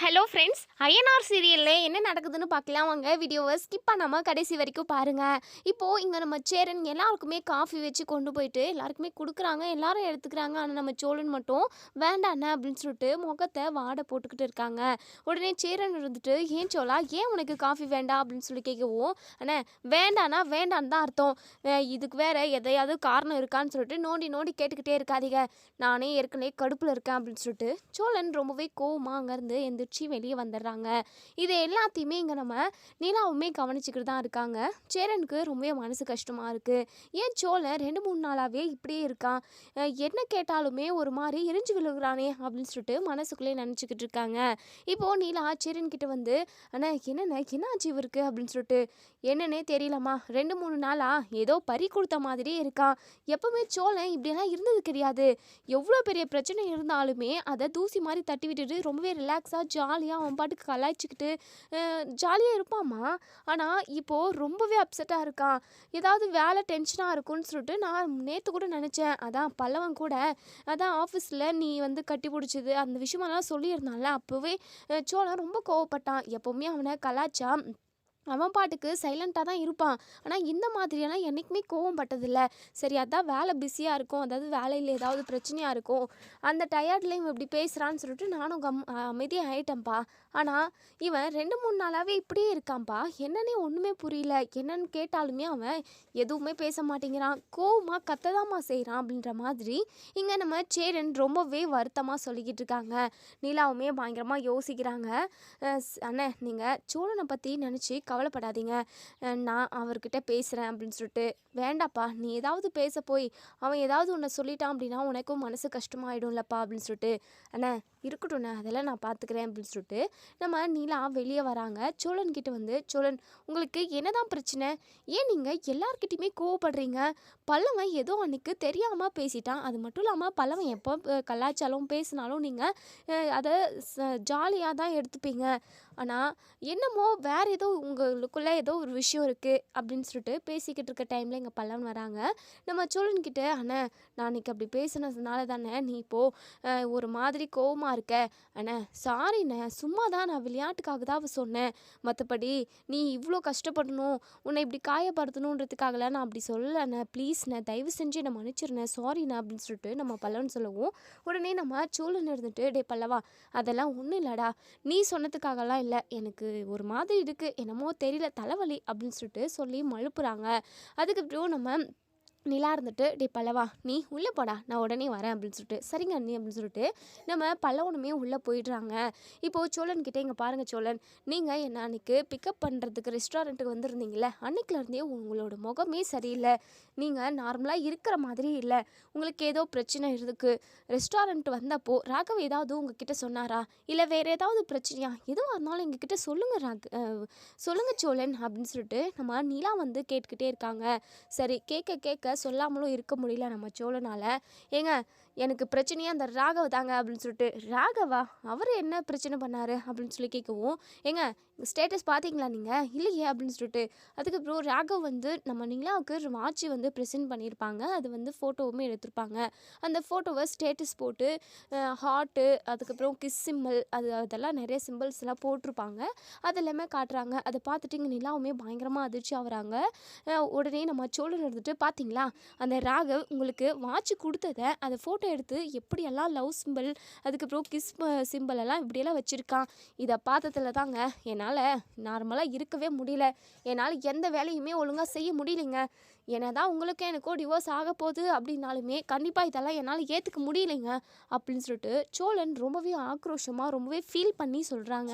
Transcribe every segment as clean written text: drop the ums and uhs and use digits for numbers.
Hello friends, INR சீரியலில் என்ன நடக்குதுன்னு பார்க்கலாம் வாங்க. வீடியோவை ஸ்கிப் பண்ணாமல் கடைசி வரைக்கும் பாருங்கள். இப்போது இங்கே நம்ம சேரன் எல்லாருக்குமே காஃபி வச்சு கொண்டு போயிட்டு எல்லாருக்குமே கொடுக்குறாங்க, எல்லாரும் எடுத்துக்கிறாங்க. ஆனால் நம்ம சோழன் மட்டும் வேண்டாண்ணே அப்படின்னு சொல்லிட்டு முகத்தை வாடை போட்டுக்கிட்டு இருக்காங்க. உடனே சேரன் இருந்துட்டு, ஏன் சோலா, ஏன் உனக்கு காஃபி வேண்டாம் அப்படின்னு சொல்லி கேட்கவும், அண்ணே வேண்டான்னா வேண்டான்னு தான் அர்த்தம், இதுக்கு வேற எதையாவது காரணம் இருக்கான்னு சொல்லிட்டு நோண்டி நோண்டி கேட்டுக்கிட்டே இருக்காதீங்க, நானே ஏற்கனவே கடுப்பில் இருக்கேன் அப்படின்னு சொல்லிட்டு சோழன் ரொம்பவே கோவமாக அங்கேருந்து எந்திரிச்சு வெளியே வந்துடுறாங்க. இது எல்லாத்தையுமே இங்கே நம்ம நிலாவுமே கவனிச்சுக்கிட்டு தான் இருக்காங்க. சேரனுக்கு ரொம்பவே மனசு கஷ்டமாக இருக்குது. ஏன் சோழன் 2-3 நாளாகவே இப்படியே இருக்கான், என்ன கேட்டாலுமே ஒரு மாதிரி எரிஞ்சு விழுகிறானே அப்படின்னு சொல்லிட்டு மனசுக்குள்ளே நினச்சிக்கிட்டு இருக்காங்க. இப்போது நீலா சேரன் கிட்ட வந்து, அண்ணா என்னென்ன என்ன ஆச்சு இவருக்கு அப்படின்னு சொல்லிட்டு, என்னன்னே தெரியலம்மா, 2-3 நாளாக ஏதோ பறி கொடுத்த மாதிரியே இருக்கான். எப்பவுமே சோழன் இப்படியெல்லாம் இருந்தது கிடையாது. எவ்வளோ பெரிய பிரச்சனை இருந்தாலுமே அதை தூசி மாதிரி தட்டி விட்டுட்டு ரொம்பவே ரிலாக்ஸாக ஜாலியாக அவன் பாட்டுக்கு கலாய்ச்சிக்கிட்டு ஜாலியாக இருப்பாம்மா. ஆனால் இப்போது ரொம்பவே அப்செட்டாக இருக்கான். ஏதாவது வேலை டென்ஷனாக இருக்கும்னு சொல்லிட்டு நான் நேற்று கூட நினச்சேன். அதான் பல்லவன் கூட அதான் ஆஃபீஸில் நீ வந்து கட்டி பிடிச்சது அந்த விஷயமெல்லாம் சொல்லியிருந்தான்ல, அப்போவே சோழன் ரொம்ப கோவப்பட்டான். எப்போவுமே அவனை கலாய்ச்சா அவன் பாட்டுக்கு சைலண்ட்டாக தான் இருப்பான். ஆனால் இந்த மாதிரியெல்லாம் என்றைக்குமே கோவம் பட்டதில்ல. சரி, அதான் வேலை பிஸியாக இருக்கும், அதாவது வேலையில் ஏதாவது பிரச்சனையாக இருக்கும், அந்த டயர்டில் இவன் இப்படி பேசுகிறான்னு சொல்லிட்டு நானும் அமைதியாக ஆகிட்டேன்ப்பா. ஆனால் இவன் 2-3 நாளாகவே இப்படியே இருக்கான்ப்பா. என்னன்னே ஒன்றுமே புரியல. என்னன்னு கேட்டாலுமே அவன் எதுவுமே பேச மாட்டேங்கிறான். கோவமாக கத்ததாம்மா செய்கிறான் அப்படின்ற மாதிரி இங்கே நம்ம சேரன் ரொம்பவே வருத்தமாக சொல்லிக்கிட்டு இருக்காங்க. நிலாவுமே பயங்கரமாக யோசிக்கிறாங்க. அண்ணே, நீங்கள் சோழனை பற்றி நினச்சி கவலைப்படாதீங்க, நான் அவர்கிட்ட பேசுகிறேன் அப்படின்னு சொல்லிட்டு, வேண்டாப்பா, நீ ஏதாவது பேச போய் அவன் ஏதாவது உன்னை சொல்லிட்டான் அப்படின்னா உனக்கும் மனசு கஷ்டமாயிடும்லப்பா அப்படின்னு சொல்லிட்டு, அண்ணே இருக்கட்டும்ண்ணே, அதெல்லாம் நான் பார்த்துக்கிறேன் அப்படின்னு சொல்லிட்டு நம்ம நீலா வெளியே வராங்க. சோழன் கிட்ட வந்து, சோழன் உங்களுக்கு என்னதான் பிரச்சனை, ஏன் நீங்கள் எல்லார்கிட்டையுமே கோவப்படுறீங்க, பல்லவன் ஏதோ அன்னைக்கு தெரியாமல் பேசிட்டான், அது மட்டும் இல்லாமல் பல்லவன் எப்போ கலாச்சாரம் பேசினாலும் நீங்கள் அதை ஜாலியாக தான் எடுத்துப்பீங்க, ஆனால் என்னமோ வேறு ஏதோ உங்களுக்குள்ளே ஏதோ ஒரு விஷயம் இருக்குது அப்படின்னு சொல்லிட்டு பேசிக்கிட்டு இருக்க டைமில் எங்கள் பல்லவன் வராங்க. நம்ம சோழன்கிட்ட, அண்ணே நான் அன்றைக்கி அப்படி பேசினதுனால தானே நீ இப்போது ஒரு மாதிரி கோவமாக இருக்க, அண்ணே சாரிண்ணே, சும்மா தான் நான் விளையாட்டுக்காக தான் சொன்னேன், மற்றபடி நீ இவ்வளோ கஷ்டப்படணும், உன்னை இப்படி காயப்படுத்தணுன்றதுக்காகல நான் அப்படி சொல்லலைண்ணே, ப்ளீஸ்ண்ணே தயவு செஞ்சு என்னை மன்னிச்சிருண்ணே, சாரிண்ணே அப்படின்னு சொல்லிட்டு நம்ம பல்லவன் சொல்லவும், உடனே நம்ம சோழன் இருந்துட்டு, டே பல்லவா, அதெல்லாம் ஒன்றும் இல்லைடா, நீ சொன்னதுக்காகலாம் இல்லை, எனக்கு ஒரு மாதிரி இருக்குது, என்னமோ தெரியல, தலைவலி அப்படின்னு சொல்லிட்டு சொல்லி மழுப்புறாங்க. அதுக்கப்புறம் நம்ம நிலா இருந்துட்டு, டே பல்லவா நீ உள்ளே போடா, நான் உடனே வரேன் அப்படின்னு சொல்லிட்டு, சரிங்க அண்ணி அப்படின்னு சொல்லிட்டு நம்ம பல்லவனுமே உள்ளே போயிடுறாங்க. இப்போது சோழன் கிட்டே, இங்கே பாருங்கள் சோழன், நீங்கள் என்ன அன்றைக்கி பிக்கப் பண்ணுறதுக்கு ரெஸ்டாரண்ட்டுக்கு வந்துருந்தீங்களே, அன்றைக்கிலேருந்தே உங்களோட முகமே சரியில்லை, நீங்கள் நார்மலாக இருக்கிற மாதிரி இல்லை, உங்களுக்கு ஏதோ பிரச்சனை இருக்குது, ரெஸ்டாரண்ட் வந்தப்போ ராகவ் ஏதாவது உங்ககிட்ட சொன்னாரா, இல்லை வேறு ஏதாவது பிரச்சனையா, எதுவாக இருந்தாலும் எங்ககிட்ட சொல்லுங்கள் சோழன் அப்படின்னு சொல்லிட்டு நம்ம நிலா வந்து கேட்டுக்கிட்டே இருக்காங்க. சரி, கேட்க கேட்க சொல்லாமலும் இருக்க முடியல நம்ம சோழனால், ஏங்க எனக்கு பிரச்சனையே அந்த ராகவ் தாங்க அப்படின்னு சொல்லிட்டு, ராகவா, அவர் என்ன பிரச்சனை பண்ணார் அப்படின்னு சொல்லி கேட்கவும், ஏங்க ஸ்டேட்டஸ் பார்த்தீங்களா நீங்கள், இல்லையே அப்படின்னு சொல்லிட்டு, அதுக்கப்புறம் ராகவ் வந்து நம்ம நிலாவுக்கு வாட்சி வந்து ப்ரெசென்ட் பண்ணியிருப்பாங்க, அது வந்து ஃபோட்டோவுமே எடுத்திருப்பாங்க, அந்த ஃபோட்டோவை ஸ்டேட்டஸ் போட்டு ஹார்ட்டு, அதுக்கப்புறம் கிஸ் சிம்பிள், அதெல்லாம் நிறைய சிம்பிள்ஸ் எல்லாம் போட்டிருப்பாங்க, அதெல்லாமே காட்டுறாங்க. அதை பார்த்துட்டு இங்கே நிலாவுமே பயங்கரமாக அதிர்ச்சி ஆகுறாங்க. உடனே நம்ம சோழன் எடுத்துகிட்டு, பார்த்தீங்களா அந்த ராகவ் உங்களுக்கு வாட்ச் கொடுத்ததை அதை ஃபோட்டோ எடுத்து எப்படியெல்லாம் லவ் சிம்பிள், அதுக்கப்புறம் கிஸ் சிம்பிள் எல்லாம் இப்படியெல்லாம் வச்சுருக்கான், இதை பார்த்ததில் தாங்க என்னால் நார்மலாக இருக்கவே முடியல, என்னால் எந்த வேலையுமே ஒழுங்காக செய்ய முடியலைங்க, என்னதான் உங்களுக்கு எனக்கோ டிவோர்ஸ் ஆக போகுது அப்படின்னாலுமே கண்டிப்பாக இதெல்லாம் என்னால் ஏற்றுக்க முடியலைங்க அப்படின்னு சொல்லிட்டு சோழன் ரொம்பவே ஆக்ரோஷமாக ரொம்பவே ஃபீல் பண்ணி சொல்கிறாங்க.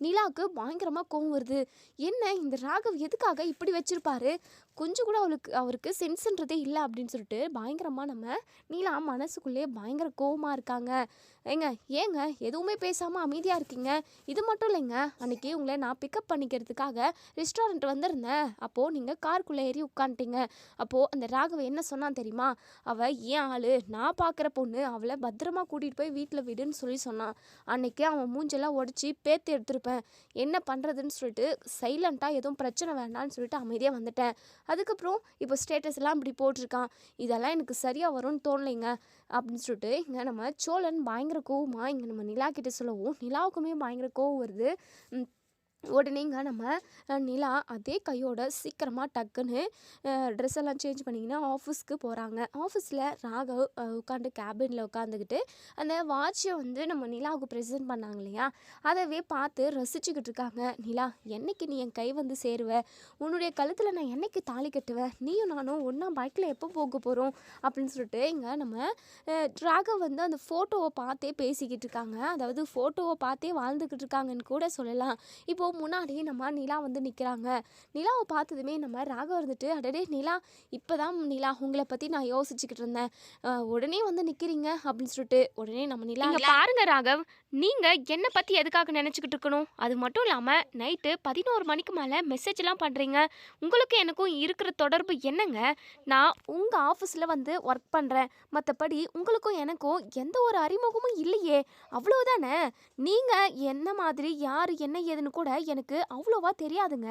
நிலாவுக்கு பயங்கரமாக கோவம் வருது. என்ன இந்த ராகவ் எதுக்காக இப்படி வச்சுருப்பாரு, கொஞ்சம் கூட அவருக்கு சென்ஸ்ன்றதே இல்லை அப்படின்னு சொல்லிட்டு பயங்கரமாக நம்ம நீலா மனசுக்குள்ளே பயங்கர கோவமாக இருக்காங்க. ஏங்க எதுவுமே பேசாமல் அமைதியாக இருக்கீங்க, இது மட்டும் இல்லைங்க, அன்றைக்கி உங்களை நான் பிக்கப் பண்ணிக்கிறதுக்காக ரெஸ்டாரண்ட் வந்திருந்தேன், அப்போது நீங்கள் காருக்குள்ளே ஏறி உட்காந்துட்டீங்க, அப்போது அந்த ராகவ என்ன சொன்னான் தெரியுமா, அவள் ஏன் ஆள், நான் பார்க்குற பொண்ணு, அவளை பத்திரமா கூட்டிகிட்டு போய் வீட்டில் விடுன்னு சொல்லி சொன்னான், அன்றைக்கி அவன் மூஞ்செல்லாம் உடச்சி பேத்து எடுத்திருப்பேன், என்ன பண்ணுறதுன்னு சொல்லிட்டு சைலண்ட்டாக எதுவும் பிரச்சனை வேண்டான்னு சொல்லிட்டு அமைதியாக வந்துட்டேன், அதுக்கப்புறம் இப்போ ஸ்டேட்டஸ் எல்லாம் இப்படி போட்டிருக்கான், இதெல்லாம் எனக்கு சரியாக வரும்னு தோணலைங்க, அப்படின்னு சொல்லிட்டு இங்கே நம்ம சோழன் பயங்கர கோவமா இங்கே நம்ம நிலா கிட்ட சொல்லவும் நிலாவுக்குமே பயங்கர கோவம் வருது. உடனேங்க நம்ம நிலா அதே கையோட சீக்கிரமாக டக்குன்னு ட்ரெஸ் எல்லாம் சேஞ்ச் பண்ணிங்கன்னா ஆஃபீஸ்க்கு போகிறாங்க. ஆஃபீஸில் ராகவ் உட்காந்து கேபினில் உட்காந்துக்கிட்டு அந்த வாட்சை வந்து நம்ம நிலாவுக்கு ப்ரெசென்ட் பண்ணாங்க இல்லையா, அதவே பார்த்து ரசிச்சுக்கிட்டு இருக்காங்க. நிலா, என்னைக்கு நீ என் கை வந்து சேருவ, உன்னுடைய கழுத்தில் நான் என்னைக்கு தாலி கட்டுவேன், நீயும் நானும் ஒன்றா பைக்கில் எப்போ போக போகிறோம் அப்படின்னு சொல்லிட்டு இங்கே நம்ம ராகவ் வந்து அந்த ஃபோட்டோவை பார்த்தே பேசிக்கிட்டு இருக்காங்க. அதாவது ஃபோட்டோவை பார்த்தே வாழ்ந்துக்கிட்டு இருக்காங்கன்னு கூட சொல்லலாம். இப்போது முன்னாடி நம்ம நிலா வந்து நிற்கிறாங்க. நிலாவை பார்த்ததுமே நம்ம ராகவ் இருந்துட்டு, அடடே நிலா, இப்போ தான் நிலா உங்களை பற்றி நான் யோசிச்சுக்கிட்டு இருந்தேன், உடனே வந்து நிற்கிறீங்க அப்படின்னு சொல்லிட்டு உடனே நம்ம நிலா பாருங்க ராகவ், நீங்கள் என்னை பற்றி எதுக்காக நினச்சிக்கிட்டு இருக்கணும், அது மட்டும் இல்லாமல் நைட்டு 11 மணிக்கு மேலே மெசேஜ்லாம் பண்ணுறீங்க, உங்களுக்கு எனக்கும் இருக்கிற தொடர்பு என்னங்க, நான் உங்கள் ஆஃபீஸில் வந்து ஒர்க் பண்ணுறேன், மற்றபடி உங்களுக்கும் எனக்கும் எந்த ஒரு அறிமுகமும் இல்லையே, அவ்வளோதானே, நீங்கள் என்ன மாதிரி யார் என்ன ஏதுன்னு கூட எனக்கு அவ்வளோவா தெரியாதுங்க,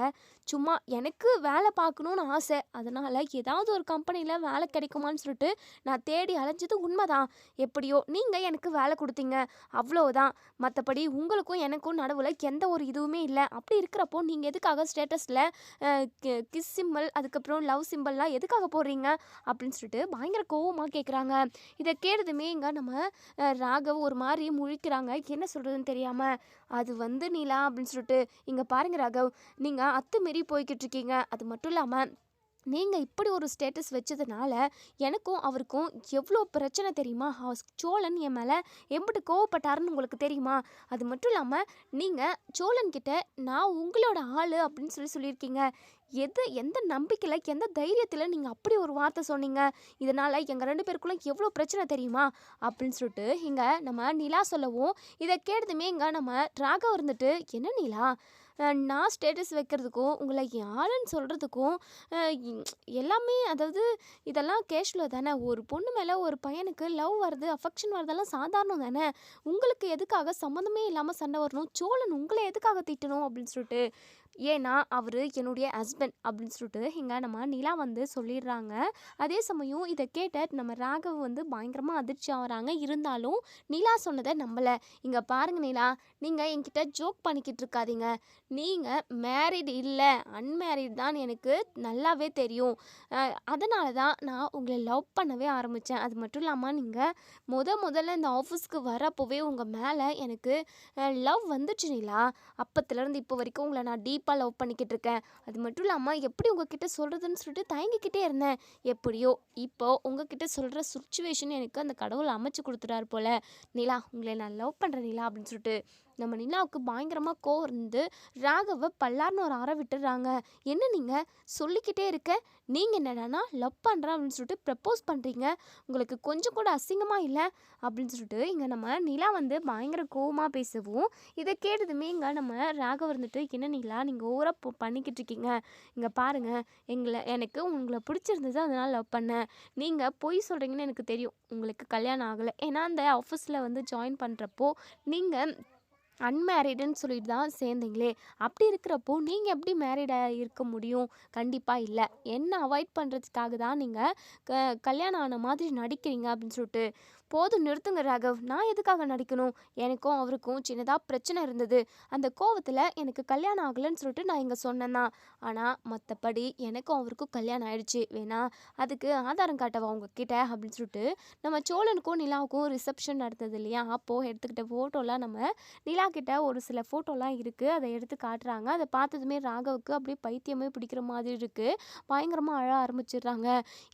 சும்மா எனக்கு வேலை பார்க்கணுன்னு ஆசை, அதனால் ஏதாவது ஒரு கம்பெனியில் வேலை கிடைக்குமான்னு சொல்லிட்டு நான் தேடி அலைஞ்சது உண்மைதான், எப்படியோ நீங்கள் எனக்கு வேலை கொடுத்தீங்க, அவ்வளோதான், மற்றபடி உங்களுக்கும் எனக்கும் நடுவில் எந்த ஒரு இதுவுமே இல்லை, அப்படி இருக்கிறப்போ நீங்கள் எதுக்காக ஸ்டேட்டஸில் கிஸ் சிம்பிள் அதுக்கப்புறம் லவ் சிம்பிள்லாம் எதுக்காக போடுறீங்க அப்படின்னு சொல்லிட்டு பயங்கர கோவமாக கேட்குறாங்க. இதை கேட்டதுமே இங்கே நம்ம ராகவ் ஒரு மாதிரி முழிக்கிறாங்க, என்ன சொல்கிறதுன்னு தெரியாமல். அது வந்து நிலா அப்படின்னு சொல்லிட்டு, இங்கே பாருங்க ராகவ், நீங்கள் அத்துமீறி போய்கிட்டு இருக்கீங்க, அது மட்டும் இல்லாமல் நீங்கள் இப்படி ஒரு ஸ்டேட்டஸ் வச்சதுனால எனக்கும் அவருக்கும் எவ்வளோ பிரச்சனை தெரியுமா, சோழன் என் மேலே எம்பிட்டு கோவப்பட்டாருன்னு உங்களுக்கு தெரியுமா, அது மட்டும் இல்லாமல் நீங்கள் சோழன்கிட்ட நான் உங்களோட ஆள் அப்படின்னு சொல்லியிருக்கீங்க, எந்த நம்பிக்கையில் எந்த தைரியத்தில் நீங்கள் அப்படி ஒரு வார்த்தை சொன்னீங்க, இதனால் எங்கள் 2 பேருக்குள்ள எவ்வளோ பிரச்சனை தெரியுமா அப்படின்னு சொல்லிட்டு இங்கே நம்ம நிலா சொல்லவும், இதை கேட்டதுமே இங்கே நம்ம ராகவ் இருந்துட்டு, என்ன நிலா, நான் ஸ்டேட்டஸ் வைக்கிறதுக்கும் உங்களை யாருன்னு சொல்கிறதுக்கும் எல்லாமே, அதாவது இதெல்லாம் கேஷுவலாக தானே, ஒரு பொண்ணு மேலே ஒரு பையனுக்கு லவ் வருது அஃபெக்ஷன் வருதெல்லாம் சாதாரணம் தானே, உங்களுக்கு எதுக்காக சம்மந்தமே இல்லாமல் சண்டை வரணும், சோழன் உங்களை எதுக்காக திட்டணும் அப்படின்னு சொல்லிட்டு, ஏன்னா அவர் என்னுடைய ஹஸ்பண்ட் அப்படின்னு சொல்லிட்டு இங்கே நம்ம நிலா வந்து சொல்லிடுறாங்க. அதே சமயம் இதை கேட்ட நம்ம ராகவ் வந்து பயங்கரமாக அதிர்ச்சி ஆகிறாங்க. இருந்தாலும் நிலா சொன்னதை நம்பலை. இங்கே பாருங்க நிலா, நீங்கள் என்கிட்ட ஜோக் பண்ணிக்கிட்டு இருக்காதீங்க, நீங்கள் மேரிட் இல்லை அன்மேரிட் தான் எனக்கு நல்லாவே தெரியும், அதனால தான் நான் உங்களை லவ் பண்ணவே ஆரம்பித்தேன், அது மட்டும் இல்லாமல் நீங்கள் முதல்ல இந்த ஆஃபீஸ்க்கு வரப்போவே உங்கள் மேலே எனக்கு லவ் வந்துச்சு நிலா, அப்பத்துலேருந்து இப்போ வரைக்கும் உங்களை நான் டீப்பாக லவ் பண்ணிக்கிட்டு இருக்கேன், அது மட்டும் இல்லாமல் எப்படி உங்ககிட்ட சொல்கிறதுன்னு சொல்லிட்டு தயங்கிக்கிட்டே இருந்தேன், எப்படியோ இப்போ உங்ககிட்ட சொல்கிற சுச்சுவேஷன் எனக்கு அந்த கடவுள் அமைச்சு கொடுத்துட்டாரு போல், நிலா உங்களை நான் லவ் பண்ணுறேன் நிலா அப்படின்னு சொல்லிட்டு நம்ம நிலாவுக்கு பயங்கரமாக கோவம் இருந்து ராகவை பல்லார்னு ஒரு அறை விட்டுடுறாங்க. என்ன நீங்கள் சொல்லிக்கிட்டே இருக்க, நீங்கள் என்னடானா லவ் பண்ணுறேன் அப்படின்னு சொல்லிட்டு ப்ரப்போஸ் பண்ணுறீங்க, உங்களுக்கு கொஞ்சம் கூட அசிங்கமாக இல்லை அப்படின்னு சொல்லிட்டு இங்கே நம்ம நிலா வந்து பயங்கர கோவமாக பேசவும், இதை கேட்டதுமே இங்கே நம்ம ராகவ் இருந்துட்டு, என்ன நிலா நீங்கள் ஓவராக பண்ணிக்கிட்டு இருக்கீங்க, இங்கே பாருங்கள், எனக்கு உங்களை பிடிச்சிருந்தது அதனால் லவ் பண்ணேன், நீங்கள் பொய் சொல்கிறீங்கன்னு எனக்கு தெரியும், உங்களுக்கு கல்யாணம் ஆகலை, ஏன்னா அந்த ஆஃபீஸில் வந்து ஜாயின் பண்ணுறப்போ நீங்கள் அன்மேரிடுன்னு சொல்லிட்டு தான் சேர்ந்தீங்களே, அப்படி இருக்கிறப்போ நீங்கள் எப்படி மேரிடாக இருக்க முடியும், கண்டிப்பாக இல்லை, என்ன அவாய்ட் பண்ணுறதுக்காக தான் நீங்கள் கல்யாணம் ஆன மாதிரி நடிக்கிறீங்க அப்படின்னு சொல்லிட்டு, போதும் நிறுத்துங்க ராகவ், நான் எதுக்காக நடிக்கணும், எனக்கும் அவருக்கும் சின்னதாக பிரச்சனை இருந்தது, அந்த கோவத்தில் எனக்கு கல்யாணம் ஆகலைன்னு சொல்லிட்டு நான் இங்கே சொன்னேன் தான், ஆனால் மற்றபடி எனக்கும் அவருக்கும் கல்யாணம் ஆயிடுச்சு, வேணா அதுக்கு ஆதாரம் காட்டவா உங்ககிட்ட அப்படின்னு சொல்லிட்டு நம்ம சோழனுக்கும் நிலாவுக்கும் ரிசப்ஷன் நடந்தது இல்லையா, அப்போது எடுத்துக்கிட்ட ஃபோட்டோலாம் நம்ம நிலா கிட்ட ஒரு சில ஃபோட்டோலாம் இருக்குது, அதை எடுத்து காட்டுறாங்க, அதை பார்த்ததுமே ராகவுக்கு அப்படியே பைத்தியமே பிடிக்கிற மாதிரி இருக்குது, பயங்கரமாக அழ ஆரம்பிச்சிடுறாங்க.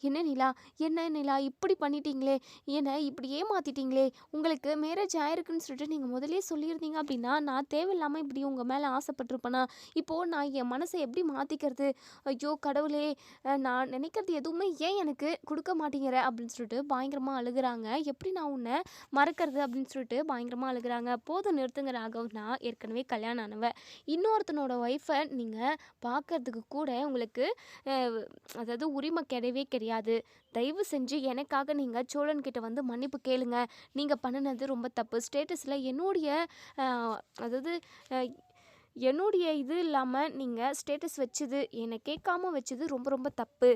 என்ன நிலா இப்படி பண்ணிட்டீங்களே, என்ன இப்படி ஏமாத்திட்டீங்களே, உங்களுக்கு மேரேஜ் ஆயிருக்குன்னு சொல்லிட்டு நீங்கள் முதலே சொல்லியிருந்தீங்க அப்படின்னா நான் தேவையில்லாமல் இப்படி உங்கள் மேலே ஆசைப்பட்டிருப்பேனா, இப்போது நான் என் மனசை எப்படி மாற்றிக்கிறது, ஐயோ கடவுளே, நான் நினைக்கிறது எதுவுமே ஏன் எனக்கு கொடுக்க மாட்டேங்கிற அப்படின்னு சொல்லிட்டு பயங்கரமாக அழுகுறாங்க, எப்படி நான் உன்னை மறக்கிறது அப்படின்னு சொல்லிட்டு பயங்கரமாக அழுகுறாங்க. போதும் நிறுத்துங்க ராகவ், நான் ஏற்கனவே கல்யாணம் ஆனவ, இன்னொருத்தனோட ஒய்ஃபை நீங்கள் பார்க்கறதுக்கு கூட உங்களுக்கு அதாவது உரிமை கிடையவே கிடையாது, தயவு செஞ்சு எனக்காக நீங்கள் சோழன்கிட்ட வந்து மன்னிப்பு கேளுங்க, நீங்கள் பண்ணினது ரொம்ப தப்பு, ஸ்டேட்டஸில் என்னுடைய அதாவது என்னுடைய இது இல்லாமல் நீங்கள் ஸ்டேட்டஸ் வச்சது என்னை கேட்காம வச்சது ரொம்ப ரொம்ப தப்பு.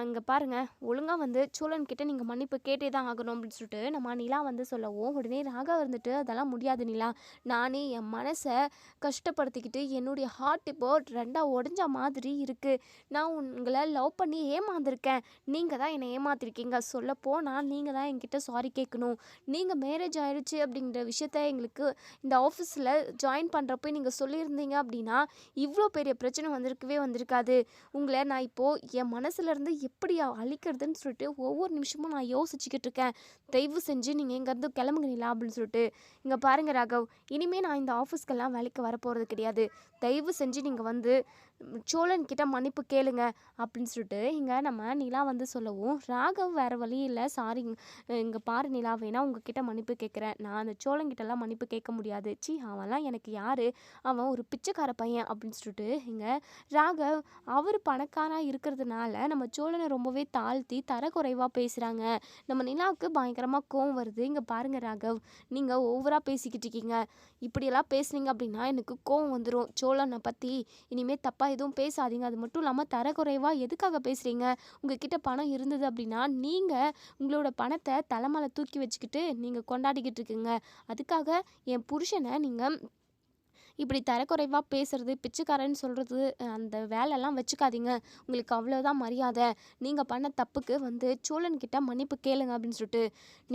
இங்கே பாருங்கள், ஒழுங்காக வந்து சோழன் கிட்ட நீங்கள் மன்னிப்பு கேட்டே தான் ஆகணும் அப்படின்னு சொல்லிட்டு நம்ம நிலா வந்து சொல்லவும், உடனே ராகவ் இருந்துட்டு அதெல்லாம் முடியாது நிலா, நானே என் மனசை கஷ்டப்படுத்திக்கிட்டு என்னுடைய ஹார்ட் இப்போ ரெண்டாக உடஞ்ச மாதிரி இருக்குது. நான் உங்களை லவ் பண்ணி ஏமாந்துருக்கேன். நீங்கள் தான் என்னை ஏமாத்திருக்கீங்க. சொல்லப்போனால் நீங்கள் தான் என்கிட்ட சாரி கேட்கணும். நீங்கள் மேரேஜ் ஆயிடுச்சு அப்படிங்கிற விஷயத்த எங்களுக்கு இந்த ஆஃபீஸில் ஜாயின் பண்ணுறப்போ நீங்கள் சொல்லியிருந்தீங்க அப்படின்னா இவ்வளோ பெரிய பிரச்சனை வந்திருக்காது. உங்களை நான் இப்போது என் மனசுலேருந்து எப்படி அழிக்கிறதுன்னு சொல்லிட்டு ஒவ்வொரு நிமிஷமும் நான் யோசிச்சுக்கிட்டு இருக்கேன். தயவு செஞ்சு நீங்கள் இங்கேருந்து கிளம்புங்களா அப்படின்னு சொல்லிட்டு, இங்கே பாருங்கள் ராகவ், இனிமேல் நான் இந்த ஆஃபீஸ்க்கெல்லாம் வேலைக்கு வரப்போகிறது கிடையாது. தயவு செஞ்சு நீங்கள் வந்து சோழன் கிட்ட மன்னிப்பு கேளுங்க அப்படின்னு சொல்லிட்டு இங்கே நம்ம நிலா வந்து சொல்லவும், ராகவ் வேறு வழி இல்லை, சாரி இங்கே பாரு நிலா, வேணா உங்ககிட்ட மன்னிப்பு கேட்குறேன். நான் அந்த சோழன்கிட்டலாம் மன்னிப்பு கேட்க முடியாது. அவன்லாம் எனக்கு யார், அவன் ஒரு பிச்சைக்கார பையன் அப்படின்னு சொல்லிட்டு இங்கே ராகவ் அவர் பணக்காராக இருக்கிறதுனால நம்ம சோழனை ரொம்பவே தாழ்த்தி தரக்குறைவாக பேசுகிறாங்க. நம்ம நிலாவுக்கு பயங்கரமாக கோவம் வருது. இங்கே பாருங்கள் ராகவ், நீங்கள் ஓவராக பேசிக்கிட்டு இருக்கீங்க. இப்படியெல்லாம் பேசுனீங்க அப்படின்னா எனக்கு கோவம் வந்துடும். சோழனை பற்றி இனிமேல் தப்பாக எதுவும் பேசாதீங்க. அது மட்டும் இல்லாமல் தரக்குறைவாக எதுக்காக பேசுகிறீங்க? உங்ககிட்ட பணம் இருந்தது அப்படின்னா நீங்கள் உங்களோட பணத்தை தலைமையில தூக்கி வச்சுக்கிட்டு நீங்கள் கொண்டாடிக்கிட்டு இருக்கீங்க. அதுக்காக என் புருஷனை நீங்கள் இப்படி தரக்குறைவாக பேசுறது, பிச்சைக்காரன்னு சொல்கிறது, அந்த வேலைலாம் வச்சுக்காதீங்க. உங்களுக்கு அவ்வளோதான் மரியாதை. நீங்கள் பண்ண தப்புக்கு வந்து சோழன்கிட்ட மன்னிப்பு கேளுங்க அப்படின்னு சொல்லிட்டு,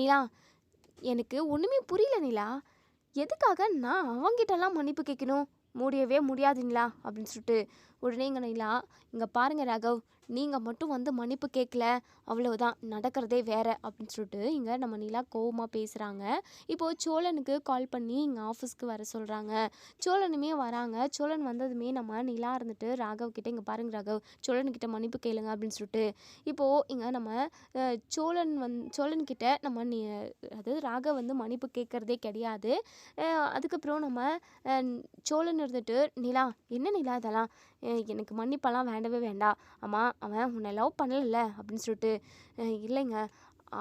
நிலா எனக்கு ஒன்றுமே புரியல நிலா, எதுக்காக நான் அவங்கிட்டலாம் மன்னிப்பு கேட்கணும்? முடியவே முடியாது நிலா அப்படின்னு சொல்லிட்டு உடனே இங்கே நிலா, இங்கே பாருங்கள் ராகவ், நீங்கள் மட்டும் வந்து மன்னிப்பு கேட்கல அவ்வளோதான், நடக்கிறதே வேறு அப்படின்னு சொல்லிட்டு இங்கே நம்ம நிலா கோவமாக பேசுகிறாங்க. இப்போது சோழனுக்கு கால் பண்ணி இங்கே ஆஃபீஸ்க்கு வர சொல்கிறாங்க. சோழனுமே வராங்க. சோழன் வந்ததுமே நம்ம நிலா இருந்துட்டு ராகவ் கிட்டே, இங்கே பாருங்கள் ராகவ், சோழன்கிட்ட மன்னிப்பு கேளுங்க அப்படின்னு சொல்லிட்டு, இப்போது இங்கே நம்ம சோழன்கிட்ட நம்ம அதாவது ராகவ் வந்து மன்னிப்பு கேட்குறதே கிடையாது. அதுக்கப்புறம் நம்ம சோழன் இருந்துட்டு, நிலா என்ன நிலா இதெல்லாம், எனக்கு மன்னிப்பெல்லாம் வேண்டவே வேண்டாம். ஆமாம், அவன் உன்னை லவ் பண்ணல அப்படின்னு சொல்லிட்டு, இல்லைங்க,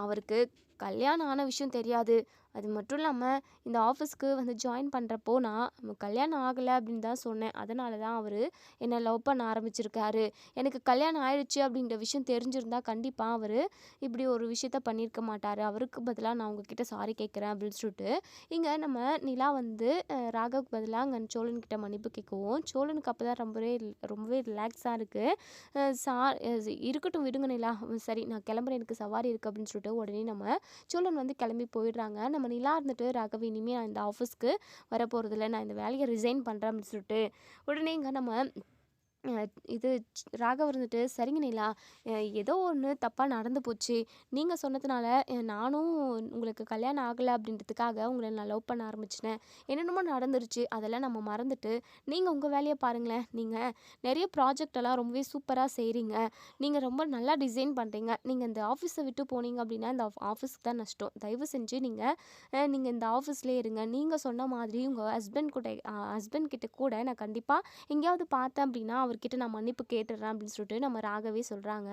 அவருக்கு கல்யாணம் ஆன விஷயம் தெரியாது. அது மட்டும் இல்லாமல் இந்த ஆஃபீஸ்க்கு வந்து ஜாயின் பண்ணுறப்போ நான் கல்யாணம் ஆகலை அப்படின்னு தான் சொன்னேன். அதனால தான் அவர் என்னை லவ் பண்ண ஆரம்பிச்சிருக்காரு. எனக்கு கல்யாணம் ஆயிடுச்சு அப்படின்ற விஷயம் தெரிஞ்சிருந்தால் கண்டிப்பாக அவர் இப்படி ஒரு விஷயத்த பண்ணியிருக்க மாட்டார். அவருக்கு பதிலாக நான் உங்ககிட்ட சாரி கேட்குறேன் அப்படின்னு சொல்லிட்டு இங்கே நம்ம நிலா வந்து ராகவுக்கு பதிலாக அங்கே சோழன்கிட்ட மன்னிப்பு கேட்கவும், சோழனுக்கு அப்போ தான் ரொம்பவே ரிலாக்ஸாக இருக்குது. இருக்கட்டும் விடுங்க நிலா, சரி நான் கிளம்புறேன், எனக்கு சவாரி இருக்குது அப்படின்னு சொல்லிட்டு உடனே நம்ம சோழன் வந்து கிளம்பி போயிடுறாங்க. நம்ம நிலா இருந்துட்டு, ராகவி இனிமேல் நான் இந்த ஆஃபீஸ்க்கு வரப்போகிறதில்ல, நான் இந்த வேலையை ரிசைன் பண்ணுறேன் அப்படின்னு சொல்லிட்டு உடனே இங்கே நம்ம இது ராகவ் இருந்துட்டு, சரிங்க நிலா, ஏதோ ஒன்று தப்பாக நடந்து போச்சு. நீங்கள் சொன்னதுனால நானும் உங்களுக்கு கல்யாணம் ஆகலை அப்படின்றதுக்காக உங்களை நான் லவ் பண்ண ஆரம்பிச்சிட்டேன். என்னென்னமோ நடந்துருச்சு, அதெல்லாம் நம்ம மறந்துட்டு நீங்கள் உங்கள் வேலையை பாருங்களேன். நீங்கள் நிறைய ப்ராஜெக்டெல்லாம் ரொம்பவே சூப்பராக செய்கிறீங்க. நீங்கள் ரொம்ப நல்லா டிசைன் பண்ணுறீங்க. நீங்கள் இந்த ஆஃபீஸை விட்டு போனீங்க அப்படின்னா இந்த ஆஃபீஸ்க்கு தான் நஷ்டம். தயவு செஞ்சு நீங்கள் இந்த ஆஃபீஸ்லேயே இருங்க. நீங்கள் சொன்ன மாதிரி உங்கள் ஹஸ்பண்ட் கிட்ட கூட நான் கண்டிப்பாக எங்கேயாவது பார்த்தேன் அப்படின்னா அவர்கிட்ட நான் மன்னிப்பு கேட்டுடுறேன் அப்படின்னு சொல்லிட்டு நம்ம ராகவே சொல்கிறாங்க.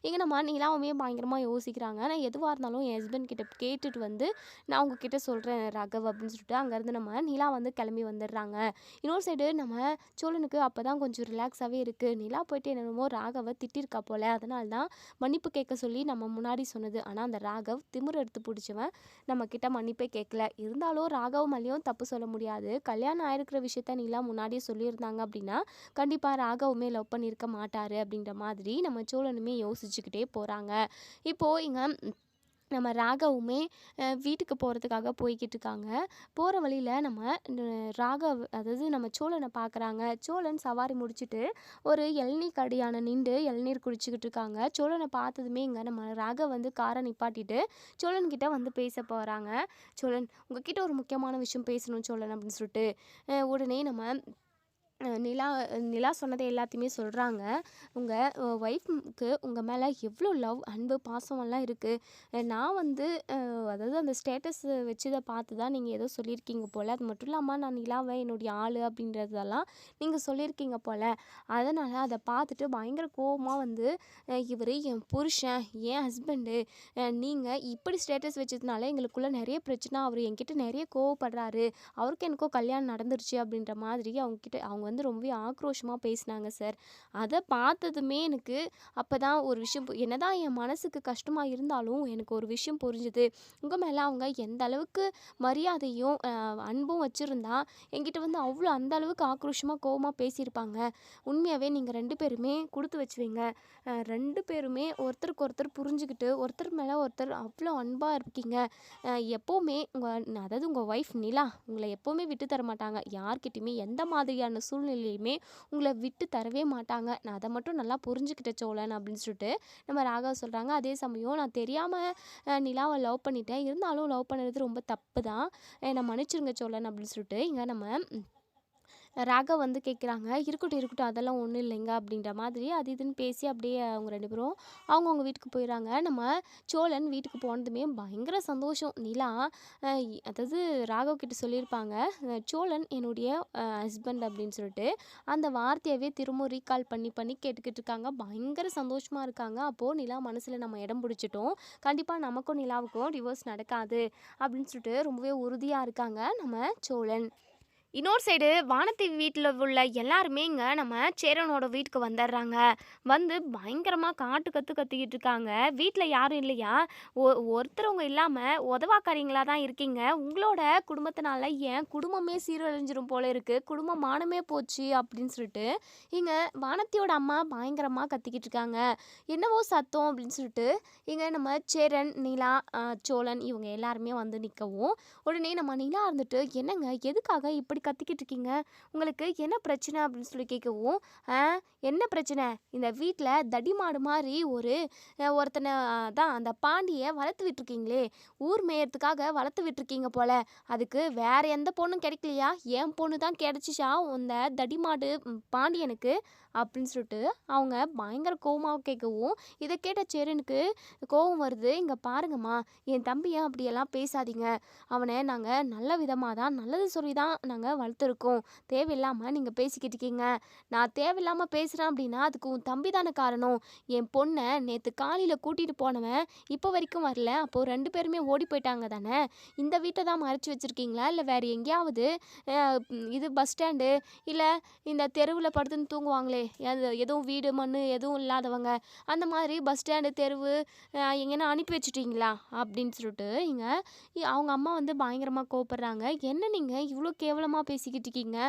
இங்கே நம்ம நிலாவுமே பயங்கரமாக யோசிக்கிறாங்க. நான் எதுவாக இருந்தாலும் என் ஹஸ்பண்ட் கிட்ட கேட்டுட்டு வந்து நான் உங்ககிட்ட சொல்கிறேன் ராகவ் அப்படின்னு சொல்லிட்டு அங்கேருந்து நம்ம நிலா வந்து கிளம்பி வந்துடுறாங்க. இன்னொரு சைடு நம்ம சோழனுக்கு அப்போ தான் கொஞ்சம் ரிலாக்ஸாகவே இருக்குது. நிலா போயிட்டு என்னென்னமோ ராகவை திட்டிருக்கா போல், அதனால தான் மன்னிப்பு கேட்க சொல்லி நம்ம முன்னாடி சொன்னது. ஆனால் அந்த ராகவ் திமிரு எடுத்து பிடிச்சவன் நம்மக்கிட்ட மன்னிப்பே கேட்கல. இருந்தாலும் ராகவ் மேலேயும் தப்பு சொல்ல முடியாது. கல்யாணம் ஆயிருக்கிற விஷயத்த நிலா முன்னாடியே சொல்லியிருந்தாங்க அப்படின்னா கண்டிப்பாக ராகவுமே லவ் பண்ணியிருக்க மாட்டார் அப்படின்ற மாதிரி நம்ம சோழனுமே யோசிச்சுக்கிட்டே போகிறாங்க. இப்போது இங்கே நம்ம ராகவுமே வீட்டுக்கு போகிறதுக்காக போய்கிட்டு இருக்காங்க. போகிற வழியில் நம்ம ராகவ் அதாவது நம்ம சோழனை பார்க்குறாங்க. சோழன் சவாரி முடிச்சுட்டு ஒரு இளநீர் கடையான நின்று இளநீர் குடிச்சிக்கிட்டு இருக்காங்க. சோழனை பார்த்ததுமே இங்கே நம்ம ராகவ் வந்து காரை நிப்பாட்டிட்டு சோழன்கிட்ட வந்து பேச போகிறாங்க. சோழன், உங்ககிட்ட ஒரு முக்கியமான விஷயம் பேசணும் சோழன் அப்படின்னு சொல்லிட்டு உடனே நம்ம நிலா நிலா சொன்னது எல்லாத்தையுமே சொல்கிறாங்க. உங்கள் ஒய்ஃப்க்கு உங்கள் மேலே எவ்வளோ லவ் அன்பு பாசமெல்லாம் இருக்குது. நான் வந்து அதாவது அந்த ஸ்டேட்டஸ் வச்சதை பார்த்து தான் நீங்கள் ஏதோ சொல்லியிருக்கீங்க போல். அது மட்டும் இல்லாமல் நான் நிலாவை என்னுடைய ஆள் அப்படின்றதெல்லாம் நீங்கள் சொல்லியிருக்கீங்க போல். அதனால் அதை பார்த்துட்டு பயங்கர கோவமாக வந்து இவர் என் புருஷன், என் ஹஸ்பண்டு, நீங்கள் இப்படி ஸ்டேட்டஸ் வச்சதுனால எங்களுக்குள்ளே நிறைய பிரச்சனை, அவர் என்கிட்ட நிறைய கோவப்படுறாரு, அவருக்கு எனக்கோ கல்யாணம் நடந்துருச்சு அப்படின்ற மாதிரி அவங்க வந்து ரொம்பவே ஆக்ரோஷமாக பேசினாங்க சார். அதை பார்த்ததுமே எனக்கு அப்போ தான் ஒரு விஷயம் என்னதான் என் மனசுக்கு கஷ்டமாக இருந்தாலும் எனக்கு ஒரு விஷயம் புரிஞ்சுது. உங்கள் மேலே அவங்க எந்த அளவுக்கு மரியாதையும் அன்பும் வச்சுருந்தா என்கிட்ட வந்து அவ்வளோ அந்த அளவுக்கு ஆக்ரோஷமாக கோவமாக பேசியிருப்பாங்க. உண்மையாகவே நீங்கள் 2 பேருமே கொடுத்து வச்சுவீங்க. 2 பேருமே ஒருத்தருக்கு ஒருத்தர் புரிஞ்சுக்கிட்டு ஒருத்தர் மேலே ஒருத்தர் அவ்வளோ அன்பாக இருக்கீங்க. எப்போவுமே அதாவது உங்கள் ஒய்ஃப் நிலா உங்களை எப்போவுமே விட்டு தர மாட்டாங்க. யார்கிட்டையுமே எந்த மாதிரியான சூழ்நிலையுமே உங்களை விட்டு தரவே மாட்டாங்க. நான் அதை மட்டும் நல்லா புரிஞ்சுக்கிட்டேன் சோழன் அப்படின்னு சொல்லிட்டு நம்ம ராகவ் சொல்கிறாங்க. அதே சமயம் நான் தெரியாமல் நிலாவை லவ் பண்ணிட்டேன், இருந்தாலும் லவ் பண்ணது ரொம்ப தப்பு தான், என்னை மன்னிச்சிருங்க சோழன் அப்படின்னு சொல்லிட்டு இங்கே நம்ம ராகவ் வந்து கேட்குறாங்க. இருக்கட்டும் இருக்கட்டும், அதெல்லாம் ஒன்றும் இல்லைங்க அப்படின்ற மாதிரி அது இதுன்னு பேசி அப்படியே அவங்க 2 பேரும் அவங்கவுங்க வீட்டுக்கு போயிடறாங்க. நம்ம சோழன் வீட்டுக்கு போனதுமே பயங்கர சந்தோஷம். நிலா அதாவது ராகவ் கிட்ட சொல்லியிருப்பாங்க, சோழன் என்னுடைய ஹஸ்பண்ட் அப்படின்னு சொல்லிட்டு அந்த வார்த்தையவே திரும்ப ரீகால் பண்ணி பண்ணி கேட்டுக்கிட்டு இருக்காங்க. பயங்கர சந்தோஷமாக இருக்காங்க. அப்போது நிலா மனசில் நம்ம இடம் பிடிச்சிட்டோம், கண்டிப்பாக நமக்கும் நிலாவுக்கும் டிவோர்ஸ் நடக்காது அப்படின்னு சொல்லிட்டு ரொம்பவே உறுதியாக இருக்காங்க நம்ம சோழன். இன்னொரு சைடு வானதி வீட்டில் உள்ள எல்லாருமே இங்கே நம்ம சேரனோட வீட்டுக்கு வந்துடுறாங்க. வந்து பயங்கரமாக காட்டு கத்திக்கிட்டு இருக்காங்க. வீட்டில் யாரும் இல்லையா, ஒருத்தரவங்க இல்லாமல் உதவாக்காரங்களா தான் இருக்கீங்க. உங்களோட குடும்பத்தினால என் குடும்பமே சீரழிஞ்சிரும் போல இருக்குது, குடும்ப மானமே போச்சு அப்படின்னு சொல்லிட்டு இங்கே வானத்தியோட அம்மா பயங்கரமாக கத்திக்கிட்டு இருக்காங்க. என்னவோ சத்தம் அப்படின்னு சொல்லிட்டு இங்கே நம்ம சேரன், நிலா, சோழன் இவங்க எல்லாருமே வந்து நிற்கவும், உடனே நம்ம நிலா இருந்துட்டு என்னங்க எதுக்காக இப்படி கத்திக்கிட்டு இருக்கீங்க, உங்களுக்கு என்ன பிரச்சனை அப்படின்னு சொல்லி கேட்கவும், என்ன பிரச்சனை, இந்த வீட்டில் தடிமாடு மாதிரி ஒருத்தனை தான் அந்த பாண்டியை வளர்த்து விட்டுருக்கீங்களே, ஊர் மேயறதுக்காக வளர்த்து விட்டுருக்கீங்க போல, அதுக்கு வேற எந்த பொண்ணும் கிடைக்கலையா, என் பொண்ணு தான் கிடைச்சிச்சா இந்த தடிமாடு பாண்டியனுக்கு அப்படின்னு சொல்லிட்டு அவங்க பயங்கர கோவமாக கேட்கவும், இதை கேட்ட சேரனுக்கு கோவம் வருது. இங்கே பாருங்கம்மா, என் தம்பியை அப்படியெல்லாம் பேசாதீங்க, அவனை நாங்கள் நல்ல விதமாக தான் நல்லது சொல்லி தான் நாங்கள் வளர்த்துருக்கோம், தேவையில்லாமல் நீங்கள் பேசிக்கிட்டு இருக்கீங்க, நான் தேவையில்லாமல் பேசுகிறேன் அப்படின்னா அதுக்கு உன் தம்பி தானே காரணம், என் பொண்ணை நேற்று காலையில் கூட்டிகிட்டு போனவன் இப்போ வரைக்கும் வரல, அப்போது 2 பேருமே ஓடி போயிட்டாங்க தானே, இந்த வீட்டை தான் மறைச்சி வச்சுருக்கீங்களா, இல்லை வேறு எங்கேயாவது இது பஸ் ஸ்டாண்டு இல்லை இந்த தெருவில் படுத்துன்னு தூங்குவாங்களே எதுவும் வீடு மண் எதுவும் இல்லாதவங்க, அந்த மாதிரி பஸ் ஸ்டாண்டு தெருவு எங்கன்னா அனுப்பி வச்சுட்டீங்களா அப்படின்னு சொல்லிட்டு இங்கே அவங்க அம்மா வந்து பயங்கரமாக கோவப்படுறாங்க. என்ன நீங்கள் இவ்வளோ கேவலமாக பேசிக்கிட்டு இருக்கீங்க,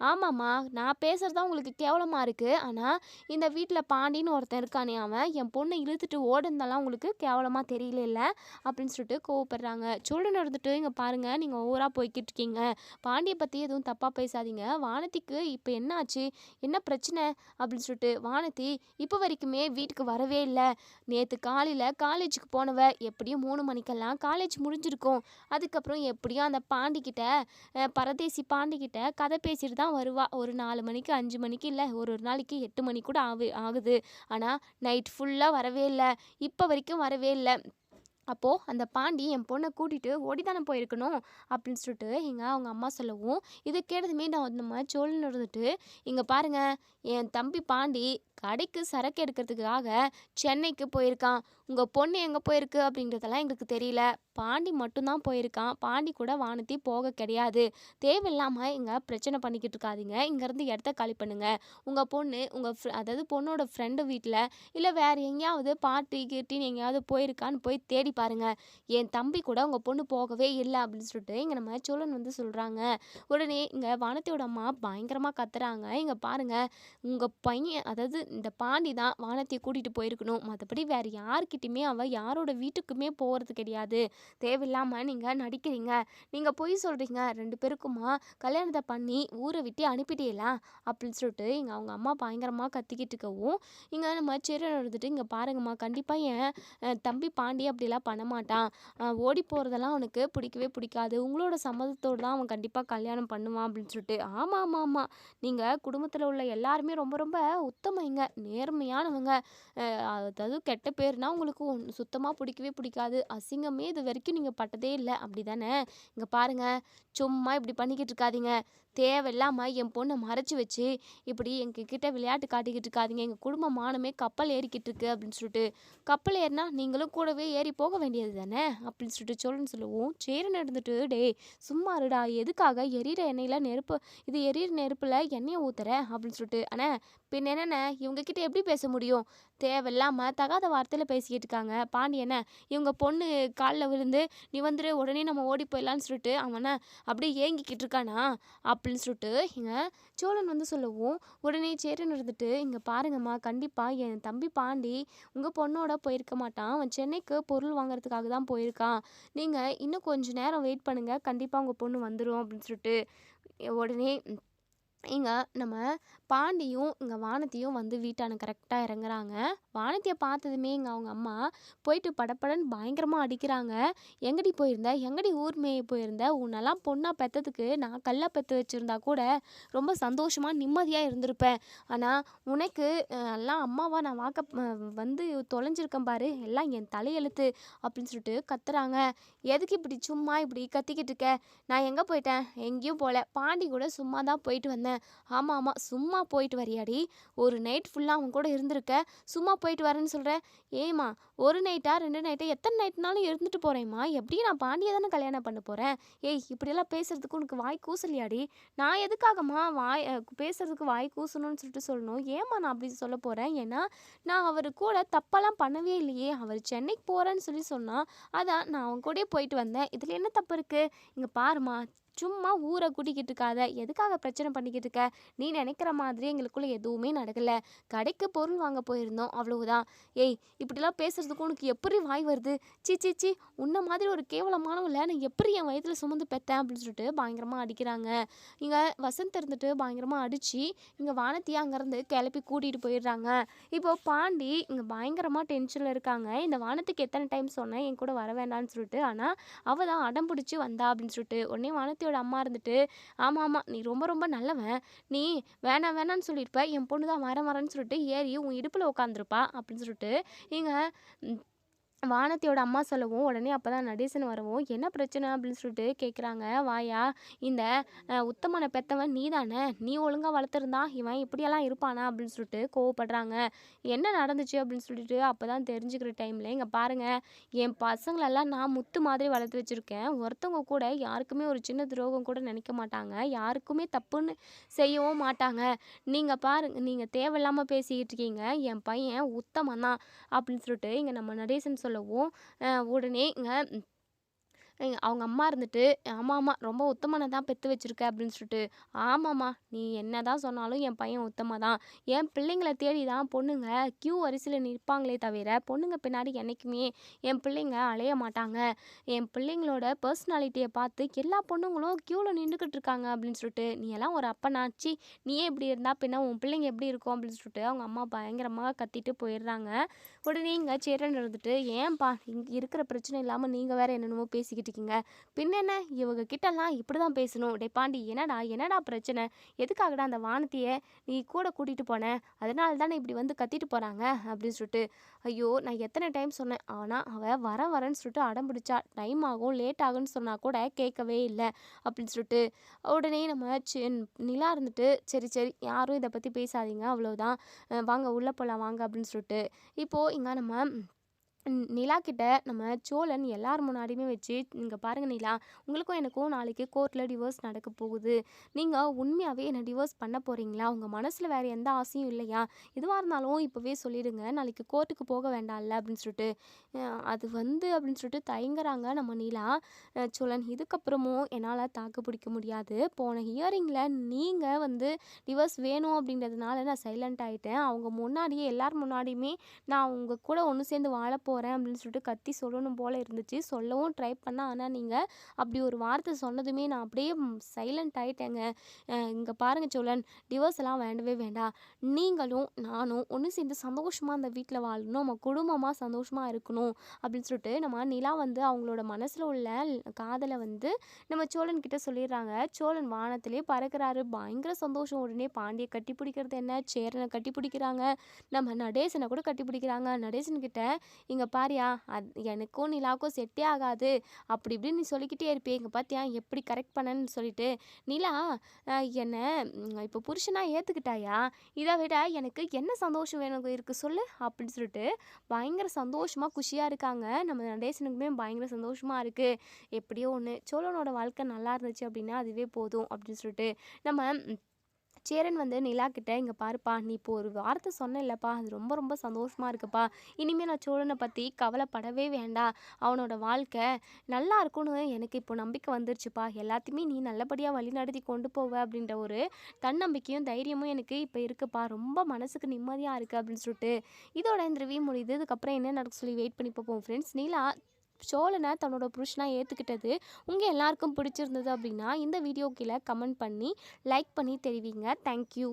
ஆமாம்மா நான் பேசுகிறதா உங்களுக்கு கேவலமாக இருக்குது, ஆனால் இந்த வீட்டில் பாண்டின்னு ஒருத்தன் இருக்கானே அவன் என் பொண்ணை இழுத்துட்டு ஓடுனதெல்லாம் உங்களுக்கு கேவலமாக தெரியல இல்லை அப்படின்னு சொல்லிட்டு கோவப்படுறாங்க. சோழன் இருந்துட்டு இங்கே பாருங்கள், நீங்கள் ஓவராக போய்கிட்டு இருக்கீங்க, பாண்டியை பற்றி எதுவும் தப்பாக பேசாதீங்க, வானதிக்கு இப்போ என்ன ஆச்சு, என்ன பிரச்சனை அப்படின்னு சொல்லிட்டு, வானதி இப்போ வரைக்குமே வீட்டுக்கு வரவே இல்லை, நேற்று காலையில் காலேஜுக்கு போனவ எப்படியும் 3 மணிக்கெல்லாம் காலேஜ் முடிஞ்சிருக்கும், அதுக்கப்புறம் எப்படியும் அந்த பாண்டிக்கிட்ட பரதேசி பாண்டிக்கிட்ட கதை பேசிட்டு தான் வருவா, ஒரு 4 மணிக்கு 5 மணிக்கு இல்லை ஒரு நாளைக்கு 8 மணி கூட ஆகுது, ஆனால் நைட் ஃபுல்லாக வரவே இல்லை, இப்போ வரைக்கும் வரவே இல்லை, அப்போது அந்த பாண்டி என் பொண்ணை கூட்டிகிட்டு ஓடி தானே போயிருக்கணும் அப்படின்னு சொல்லிட்டு இங்கே அவங்க அம்மா சொல்லவும், இதை கேட்டதுமே நான் நம்ம சோழன் இருந்துட்டு, இங்கே பாருங்கள், என் தம்பி பாண்டி கடைக்கு சரக்கு எடுக்கிறதுக்காக சென்னைக்கு போயிருக்கான், உங்கள் பொண்ணு எங்கே போயிருக்கு அப்படின்றதெல்லாம் எங்களுக்கு தெரியல, பாண்டி மட்டும்தான் போயிருக்கான், பாண்டி கூட வானதி போக கிடையாது, தேவையில்லாமல் இங்கே பிரச்சனை பண்ணிக்கிட்டு இருக்காதீங்க, இங்கேருந்து இடத்த காலி பண்ணுங்கள், உங்கள் பொண்ணு அதாவது பொண்ணோட ஃப்ரெண்டு வீட்டில் இல்லை வேறு எங்கேயாவது பார்ட்டி கிட்டின்னு எங்கேயாவது போயிருக்கான்னு போய் தேடி பாருங்கள், என் தம்பி கூட உங்கள் பொண்ணு போகவே இல்லை அப்படின்னு சொல்லிட்டு இங்கே நம்ம சோழன் வந்து சொல்கிறாங்க. உடனே இங்கே வானதியோட அம்மா பயங்கரமாக கத்துறாங்க. இங்கே பாருங்கள், உங்கள் பையன் அதாவது இந்த பாண்டி தான் வானதியை கூட்டிகிட்டு போயிருக்கணும், மற்றபடி வேறு யார்கிட்டையுமே அவள் யாரோட வீட்டுக்குமே போகிறது கிடையாது, தேவையில்லாமல் நீங்கள் நடிக்கிறீங்க, நீங்கள் பொய் சொல்கிறீங்க, 2 பேருக்குமா கல்யாணத்தை பண்ணி ஊரை விட்டு அனுப்பிட்டீங்களா அப்படின்னு சொல்லிட்டு இங்கே அவங்க அம்மா பயங்கரமாக கத்திக்கிட்டு இருக்கவும், இங்கே நம்ம சேரன் எடுத்துட்டு, இங்கே பாருங்கம்மா, கண்டிப்பாக என் தம்பி பாண்டி அப்படிலாம் பண்ண மாட்டான். ஓடி போகிறதெல்லாம் அவனுக்கு பிடிக்கவே பிடிக்காது. உங்களோட சம்மதத்தோடு தான் அவன் கண்டிப்பாக கல்யாணம் பண்ணுவான் அப்படின்னு சொல்லிட்டு. ஆமாம் ஆமாம் ஆமாம், நீங்கள் குடும்பத்தில் உள்ள எல்லாருமே ரொம்ப ரொம்ப உத்தமைங்க, நேர்மையானவங்க. அதாவது கெட்ட பேர்னா உங்களுக்கு சுத்தமாக பிடிக்கவே பிடிக்காது. அசிங்கமே இது வரைக்கும் நீங்கள் பட்டதே இல்லை அப்படி தானே? இங்கே பாருங்க, சும்மா இப்படி பண்ணிக்கிட்டு இருக்காதீங்க. தேவையில்லாமல் என் பொண்ணை மறைச்சி வச்சு இப்படி எங்ககிட்ட விளையாட்டு காட்டிக்கிட்டு இருக்காதீங்க. எங்கள் குடும்ப மானமே கப்பல் ஏறிக்கிட்டு இருக்கு அப்படின்னு சொல்லிட்டு. கப்பல் ஏறினா நீங்களும் கூடவே ஏறி போக வேண்டியது தானே அப்படின்னு சொல்லிட்டு சோழன் சொல்லவும், சேரன் இருந்துட்டு, டேய் சும்மா இருடா, எதுக்காக எரியிற எண்ணெயில் நெருப்பு, இது எரியிற நெருப்பில் எண்ணெயை ஊத்துற அப்படின்னு சொல்லிட்டு. அண்ணே பின் என்னென்ன இவங்கக்கிட்ட எப்படி பேச முடியும்? தேவையில்லாமல் தகாத வார்த்தையில் பேசிக்கிட்டு இருக்காங்க. பாண்டியனை இவங்க பொண்ணு காலில் விழுந்து நீ வந்துரு உடனே நம்ம ஓடி போயிடலான்னு சொல்லிட்டு அவனை அப்படியே ஏங்கிக்கிட்டு இருக்கானா அப்படின்னு சொல்லிட்டு இங்கே சோழன் வந்து சொல்லவும், உடனே சேரன் இருந்துட்டு, இங்கே பாருங்கம்மா, கண்டிப்பாக என் தம்பி பாண்டி உங்கள் பொண்ணோட போயிருக்க மாட்டான். அவன் சென்னைக்கு பொருள் வாங்குறதுக்காக தான் போயிருக்கான். நீங்கள் இன்னும் கொஞ்சம் நேரம் வெயிட் பண்ணுங்கள், கண்டிப்பாக உங்கள் பொண்ணு வந்துடும் அப்படின்னு சொல்லிட்டு. உடனே இங்க நம்ம பாண்டியும் இங்கே வானதியும் வந்து வீட்டான கரெக்டாக இறங்குறாங்க. வானதியை பார்த்ததுமே இங்கே அவங்க அம்மா போயிட்டு படப்படன்னு பயங்கரமாக அடிக்கிறாங்க. எங்கடி போயிருந்த, எங்கடி ஊர் மேய போயிருந்த, உன்னெல்லாம் பொண்ணாக பெற்றதுக்கு நான் கல்லாக பெற்று வச்சுருந்தா கூட ரொம்ப சந்தோஷமாக நிம்மதியாக இருந்திருப்பேன். ஆனால் உனக்கு எல்லாம் அம்மாவா நான் வந்து தொலைஞ்சிருக்கேன் பாரு, எல்லாம் என் தலையெழுத்து அப்படின்னு சொல்லிட்டு கத்துறாங்க. எதுக்கு இப்படி சும்மா இப்படி கத்திக்கிட்டு இருக்க? நான் எங்கே போயிட்டேன்? எங்கேயும் போகல, பாண்டி கூட சும்மா தான் போயிட்டு வந்தேன். ஆமாம் ஆமாம், சும்மா போயிட்டு வரியாடி? ஒரு நைட் ஃபுல்லாக அவன் கூட இருந்திருக்க, சும்மா போயிட்டு வரேன்னு சொல்கிற? ஏம்மா, ஒரு நைட்டா 2 நைட்டா எத்தனை நைட்னாலும் இருந்துட்டு போகிறேம்மா. எப்படியும் நான் பாண்டியை தானே கல்யாணம் பண்ண போகிறேன். ஏய் இப்படியெல்லாம் பேசுறதுக்கு உனக்கு வாய் கூசலியாடி? நான் எதுக்காகம்மா பேசுறதுக்கு வாய் கூசணும்னு சொல்லிட்டு சொல்லணும்? ஏம்மா நான் அப்படி சொல்ல போகிறேன்? ஏன்னா நான் அவர் கூட தப்பெல்லாம் பண்ணவே இல்லையே. அவர் சென்னைக்கு போகிறேன்னு சொல்லி சொன்னால் அதான் நான் அவன் கூடயே போயிட்டு வந்தேன். இதில் என்ன தப்பு இருக்குது? இங்கே பாருமா, சும்மா ஊரை கூட்டிக்கிட்டு இருக்காத. எதுக்காக பிரச்சனை பண்ணிக்கிட்டு இருக்க? நீ நினைக்கிற மாதிரி எங்களுக்குள்ள எதுவுமே நடக்கலை. கடைக்கு பொருள் வாங்க போயிருந்தோம், அவ்வளவுதான். ஏய் இப்படிலாம் பேசுறதுக்கு உனக்கு எப்படி வாய் வருது? சி சி சி, உன்ன மாதிரி ஒரு கேவலமானவளை நான் எப்படி என் வயிற்றுல சுமந்து பெற்றேன் அப்படின்னு சொல்லிட்டு பயங்கரமாக அடிக்கிறாங்க. இங்கே வசந்த் இருந்துட்டு பயங்கரமாக அடித்து இங்கே வானதியை அங்கேருந்து கிளப்பி கூட்டிகிட்டு போயிடுறாங்க. இப்போ பாண்டி இங்கே பயங்கரமாக டென்ஷனில் இருக்காங்க. இந்த வானத்துக்கு எத்தனை டைம் சொன்னேன் என் கூட வர வேண்டாம்னு சொல்லிட்டு, ஆனால் அவள் தான் அடம் பிடிச்சி வந்தா அப்படின்னு சொல்லிட்டு. உடனே வானதியோட அம்மா இருந்துட்டு, ஆமாம் ஆமாம், நீ ரொம்ப ரொம்ப நல்லவன், நீ வேணாம் வேணான்னு சொல்லியிருப்ப, என் பொண்ணு தான் வரேன்னு சொல்லிட்டு ஏறி உன் இடுப்பில் உட்காந்துருப்பா அப்படின்னு சொல்லிட்டு இங்கே வானதியோட அம்மா சொல்லவும், உடனே அப்போ தான் நடேசன் வரவும், என்ன பிரச்சனை அப்படின்னு சொல்லிட்டு கேட்குறாங்க. வாயா, இந்த உத்தமனை பெற்றவன் நீ தானே, நீ ஒழுங்காக வளர்த்துருந்தா இவன் இப்படியெல்லாம் இருப்பானா அப்படின்னு சொல்லிட்டு கோவப்படுறாங்க. என்ன நடந்துச்சு அப்படின்னு சொல்லிட்டு அப்போ தான் தெரிஞ்சுக்கிற டைமில், இங்கே பாருங்கள், என் பசங்களெல்லாம் நான் முத்து மாதிரி வளர்த்து வச்சுருக்கேன். ஒருத்தவங்க கூட யாருக்குமே ஒரு சின்ன துரோகம் கூட நினைக்க மாட்டாங்க, யாருக்குமே தப்புன்னு செய்யவும் மாட்டாங்க. நீங்கள் பாருங்கள், நீங்கள் தேவையில்லாமல் பேசிக்கிட்டு இருக்கீங்க. என் பையன் உத்தமன் தான் அப்படின்னு சொல்லிட்டு இங்கே நம்ம நடேசன் சொல்லவும், உடனே இங்கே அவங்க அம்மா இருந்துட்டு, ஆமாம்மா ரொம்ப உத்தமனை தான் பெற்று வச்சுருக்க அப்படின்னு சொல்லிட்டு. ஆமாம்மா, நீ என்ன தான் சொன்னாலும் என் பையன் உத்தம தான். என் பிள்ளைங்களை தேடி தான் பொண்ணுங்க க்யூ வரிசையில் நிற்பாங்களே தவிர பொண்ணுங்க பின்னாடி என்றைக்குமே என் பிள்ளைங்க அலைய மாட்டாங்க. என் பிள்ளைங்களோட பர்சனாலிட்டியை பார்த்து எல்லா பொண்ணுங்களும் க்யூவில் நின்றுக்கிட்டு இருக்காங்க அப்படின்னு சொல்லிட்டு. நீ எல்லாம் ஒரு அப்பனாச்சு, நீயே இப்படி இருந்தால் பின்ன உன் பிள்ளைங்க எப்படி இருக்கும் அப்படின்னு சொல்லிட்டு அவங்க அம்மா பயங்கரமாக கத்திட்டு போயிடுறாங்க. உடனே இங்கே சேரன் இருந்துட்டு, ஏன்பா இங்கே இருக்கிற பிரச்சனை இல்லாமல் நீங்கள் வேறு என்னென்னமோ பேசிக்கிட்டு இருக்கீங்க, பின்னென்ன இவங்க கிட்டலாம் இப்படி தான் பேசணும். டே பாண்டி, என்னடா பிரச்சனை? எதுக்காகடா அந்த வானதியை நீ கூட கூட்டிகிட்டு போனேன், அதனால தானே இப்படி வந்து கத்திட்டு போகிறாங்க அப்படின்னு சொல்லிட்டு. ஐயோ, நான் எத்தனை டைம் சொன்னேன், ஆனால் அவள் வரேன்னு சொல்லிட்டு அடம் பிடிச்சா. டைம் ஆகும், லேட் ஆகுன்னு சொன்னால் கூட கேட்கவே இல்லை அப்படின்னு சொல்லிட்டு. உடனே நம்ம நிலா இருந்துட்டு, சரி சரி யாரும் இதை பற்றி பேசாதீங்க, அவ்வளோதான், வாங்க உள்ளே போகலாம் வாங்க அப்படின்னு சொல்லிட்டு. இப்போது இங்கே நம்ம நிலா கிட்ட நம்ம சோழன் எல்லார் முன்னாடியுமே வச்சு, இங்கே பாருங்கள் நிலா, உங்களுக்கும் எனக்கும் நாளைக்கு கோர்ட்டில் டிவோர்ஸ் நடக்க போகுது. நீங்கள் உண்மையாகவே என்னை டிவோர்ஸ் பண்ண போகிறீங்களா? உங்கள் மனசில் வேறு எந்த ஆசையும் இல்லையா? எதுவாக இருந்தாலும் இப்போவே சொல்லிடுங்க, நாளைக்கு கோர்ட்டுக்கு போக வேண்டாம்ல அப்படின்னு சொல்லிட்டு. அது வந்து அப்படின்னு சொல்லிட்டு தயங்குறாங்க நம்ம நிலா. சோழன், இதுக்கப்புறமும் என்னால் தாக்கு பிடிக்க முடியாது. போன ஹியரிங்கில் நீங்கள் வந்து டிவோர்ஸ் வேணும் அப்படின்றதுனால நான் சைலண்ட் ஆகிட்டேன். அவங்க முன்னாடியே எல்லார் முன்னாடியுமே நான் உங்கள் கூட ஒன்று சேர்ந்து வாழ போகிறேன் அப்படின்னு சொல்லிட்டு கத்தி சொல்லணும் போல் இருந்துச்சு. சொல்லவும் ட்ரை பண்ணேன். ஆனால் நீங்கள் அப்படி ஒரு வார்த்தை சொன்னதுமே நான் அப்படியே சைலண்ட் ஆகிட்டேங்க. இங்கே பாருங்க சோழன், டிவோர்ஸ் எல்லாம் வேண்டவே வேண்டாம். நீங்களும் நானும் ஒன்று சேர்ந்து சந்தோஷமாக அந்த வீட்டில் வாழணும், நம்ம குடும்பமாக சந்தோஷமாக இருக்கணும் அப்படின்னு சொல்லிட்டு நம்ம நிலா வந்து அவங்களோட மனசில் உள்ள காதலை வந்து நம்ம சோழன் கிட்ட சொல்லிடுறாங்க. சோழன் வானத்திலே பறக்கிறாரு, பயங்கர சந்தோஷம். உடனே பாண்டியை கட்டி பிடிக்கிறது என்ன, சேரனை கட்டி பிடிக்கிறாங்க, நம்ம நடேசனை கூட கட்டி பிடிக்கிறாங்க. நடேசன் கிட்ட இங்கே பாரியா, எனக்கும் நிலாவுக்கும் செட்டே ஆகாது அப்படி இப்படின்னு நீ சொல்லிக்கிட்டே இருப்பே, இங்கே பார்த்தியா எப்படி கரெக்ட் பண்ணேன்னு சொல்லிட்டு, நிலா என்னை இப்போ புருஷனாக ஏற்றுக்கிட்டாயா, இதை விட எனக்கு என்ன சந்தோஷம் வேணும் இருக்குது சொல்லு அப்படின்னு சொல்லிட்டு பயங்கர சந்தோஷமாக குஷியாக இருக்காங்க. நம்ம நடேசனுக்குமே பயங்கர சந்தோஷமாக இருக்குது. எப்படியோ ஒன்று சோழனோட வாழ்க்கை நல்லா இருந்துச்சு அப்படின்னா அதுவே போதும் அப்படின்னு சொல்லிட்டு நம்ம சேரன் வந்து நிலா கிட்ட, இங்கே பாருப்பா, நீ இப்போ ஒரு வார்த்தை சொன்ன இல்லைப்பா, அது ரொம்ப ரொம்ப சந்தோஷமாக இருக்குப்பா. இனிமேல் நான் சோழனை பற்றி கவலைப்படவே வேண்டாம், அவனோட வாழ்க்கை நல்லா இருக்கும்னு எனக்கு இப்போ நம்பிக்கை வந்துருச்சுப்பா. எல்லாத்தையுமே நீ நல்லபடியாக வழிநடத்தி கொண்டு போவ அப்படின்ற ஒரு தன்னம்பிக்கையும் தைரியமும் எனக்கு இப்போ இருக்குப்பா. ரொம்ப மனசுக்கு நிம்மதியாக இருக்குது அப்படின்னு சொல்லிட்டு இதோட இந்த ரிவ்யூ முடியுது. இதுக்கப்புறம் என்ன நடக்க சொல்லி வெயிட் பண்ணி பார்ப்போம் ஃப்ரெண்ட்ஸ். நிலா சோழனை தன்னோட புருஷனாக ஏற்றுக்கிட்டது உங்கள் எல்லாருக்கும் பிடிச்சிருந்தது அப்படின்னா இந்த வீடியோ கீழே கமெண்ட் பண்ணி லைக் பண்ணி தெரிவிங்க. தேங்க்யூ.